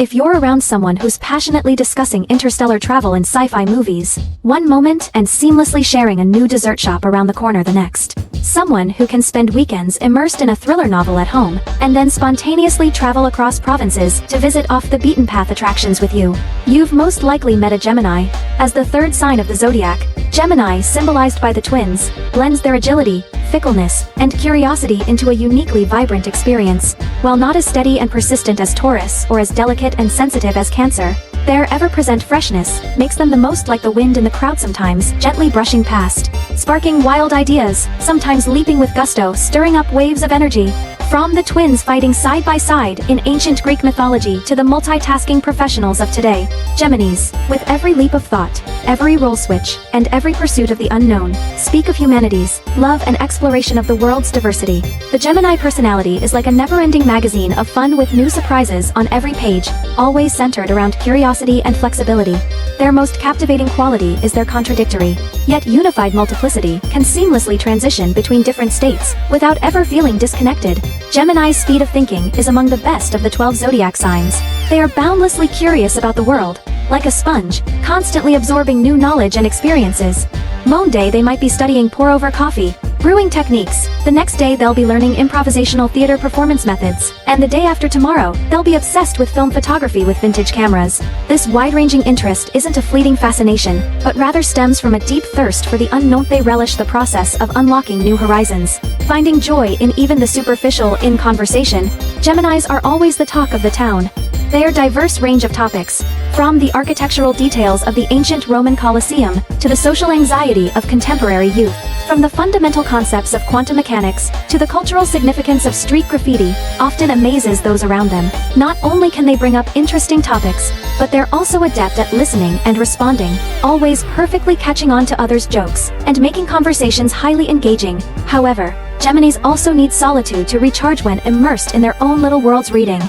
If you're around someone who's passionately discussing interstellar travel and sci-fi movies, one moment and seamlessly sharing a new dessert shop around the corner the next. Someone who can spend weekends immersed in a thriller novel at home, and then spontaneously travel across provinces to visit off-the-beaten-path attractions with you. You've most likely met a Gemini. As the third sign of the zodiac, Gemini, symbolized by the twins, blends their agility, fickleness, and curiosity into a uniquely vibrant experience. While not as steady and persistent as Taurus or as delicate and sensitive as Cancer, their ever-present freshness makes them the most like the wind in the crowd, sometimes gently brushing past, sparking wild ideas, sometimes leaping with gusto, stirring up waves of energy. From the twins fighting side by side in ancient Greek mythology to the multitasking professionals of today, Geminis, with every leap of thought, every role switch, and every pursuit of the unknown, speak of humanity's love and exploration of the world's diversity. The Gemini personality is like a never-ending magazine of fun with new surprises on every page, always centered around curiosity and flexibility. Their most captivating quality is their contradictory, yet unified multiplicity can seamlessly transition between different states without ever feeling disconnected. Gemini's speed of thinking is among the best of the 12 zodiac signs. They are boundlessly curious about the world, like a sponge, constantly absorbing new knowledge and experiences. One day they might be studying pour-over coffee, brewing techniques, the next day they'll be learning improvisational theater performance methods, and the day after tomorrow, they'll be obsessed with film photography with vintage cameras. This wide-ranging interest isn't a fleeting fascination, but rather stems from a deep thirst for the unknown. They relish the process of unlocking new horizons, finding joy in even the superficial. In conversation, Geminis are always the talk of the town. Their diverse range of topics, from the architectural details of the ancient Roman Colosseum to the social anxiety of contemporary youth, from the fundamental concepts of quantum mechanics to the cultural significance of street graffiti, often amazes those around them. Not only can they bring up interesting topics, but they're also adept at listening and responding, always perfectly catching on to others' jokes and making conversations highly engaging. However, Geminis also need solitude to recharge when immersed in their own little worlds, reading,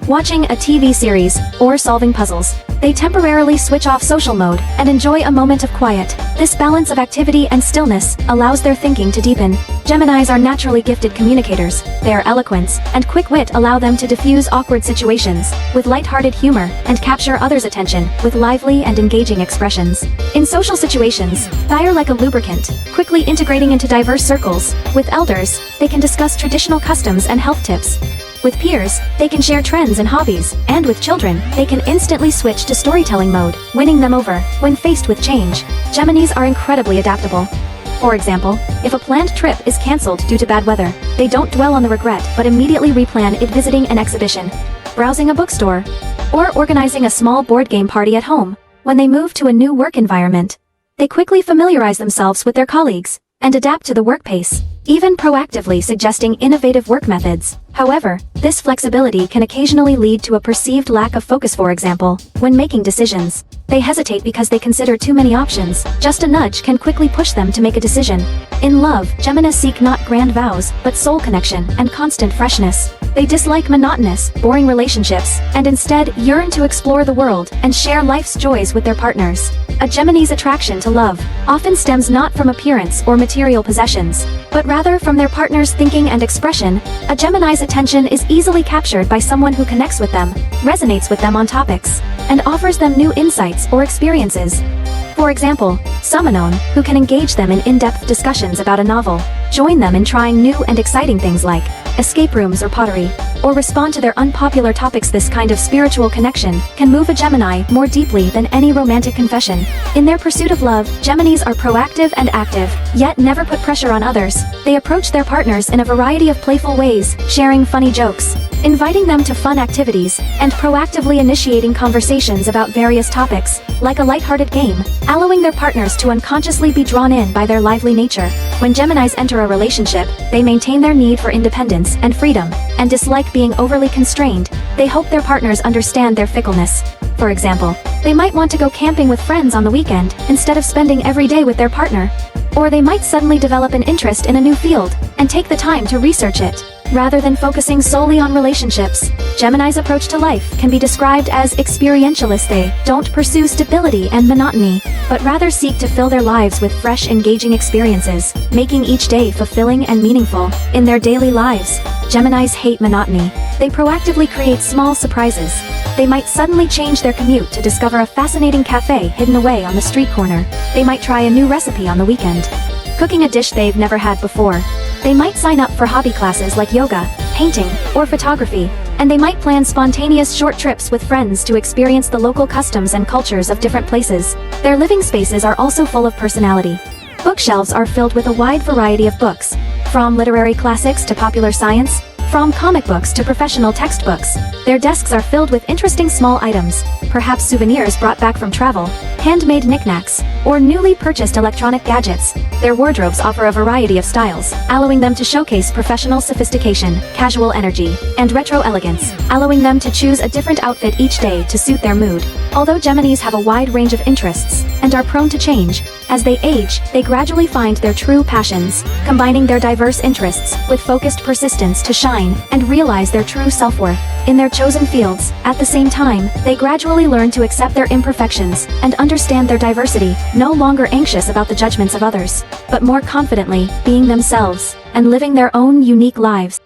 watching a TV series, or solving puzzles. They temporarily switch off social mode and enjoy a moment of quiet. This balance of activity and stillness allows their thinking to deepen. Geminis are naturally gifted communicators. Their eloquence and quick wit allow them to diffuse awkward situations with light-hearted humor and capture others' attention with lively and engaging expressions. In social situations, they are like a lubricant, quickly integrating into diverse circles. With elders, they can discuss traditional customs and health tips. With peers, they can share trends and hobbies, and with children, they can instantly switch to storytelling mode, winning them over when faced with change. Geminis are incredibly adaptable. For example, if a planned trip is cancelled due to bad weather, they don't dwell on the regret but immediately replan it, visiting an exhibition, browsing a bookstore, or organizing a small board game party at home. When they move to a new work environment, they quickly familiarize themselves with their colleagues and adapt to the work pace, even proactively suggesting innovative work methods. However, this flexibility can occasionally lead to a perceived lack of focus. For example, when making decisions, they hesitate because they consider too many options. Just a nudge can quickly push them to make a decision. In love, Geminis seek not grand vows, but soul connection and constant freshness. They dislike monotonous, boring relationships, and instead yearn to explore the world and share life's joys with their partners. A Gemini's attraction to love often stems not from appearance or material possessions, but rather from their partner's thinking and expression. A Gemini's attention is easily captured by someone who connects with them, resonates with them on topics, and offers them new insights or experiences. For example, someone who can engage them in in-depth discussions about a novel, join them in trying new and exciting things like escape rooms or pottery, or respond to their unpopular topics. This kind of spiritual connection can move a Gemini more deeply than any romantic confession. In their pursuit of love, Geminis are proactive and active, yet never put pressure on others. They approach their partners in a variety of playful ways, sharing funny jokes, inviting them to fun activities, and proactively initiating conversations about various topics, like a lighthearted game, allowing their partners to unconsciously be drawn in by their lively nature. When Geminis enter a relationship, they maintain their need for independence and freedom, and dislike being overly constrained. They hope their partners understand their fickleness. For example, they might want to go camping with friends on the weekend, instead of spending every day with their partner. Or they might suddenly develop an interest in a new field, and take the time to research it, rather than focusing solely on relationships. Gemini's approach to life can be described as experientialist. They don't pursue stability and monotony, but rather seek to fill their lives with fresh, engaging experiences, making each day fulfilling and meaningful. In their daily lives, Geminis hate monotony. They proactively create small surprises. They might suddenly change their commute to discover a fascinating cafe hidden away on the street corner. They might try a new recipe on the weekend, cooking a dish they've never had before. They might sign up for hobby classes like yoga, painting, or photography, and they might plan spontaneous short trips with friends to experience the local customs and cultures of different places. Their living spaces are also full of personality. Bookshelves are filled with a wide variety of books, from literary classics to popular science, from comic books to professional textbooks. Their desks are filled with interesting small items, perhaps souvenirs brought back from travel, handmade knickknacks, or newly purchased electronic gadgets. Their wardrobes offer a variety of styles, allowing them to showcase professional sophistication, casual energy, and retro elegance, allowing them to choose a different outfit each day to suit their mood. Although Geminis have a wide range of interests and are prone to change, as they age, they gradually find their true passions, combining their diverse interests with focused persistence to shine and realize their true self-worth in their chosen fields. At the same time, they gradually learn to accept their imperfections and understand their diversity, no longer anxious about the judgments of others, but more confidently being themselves and living their own unique lives.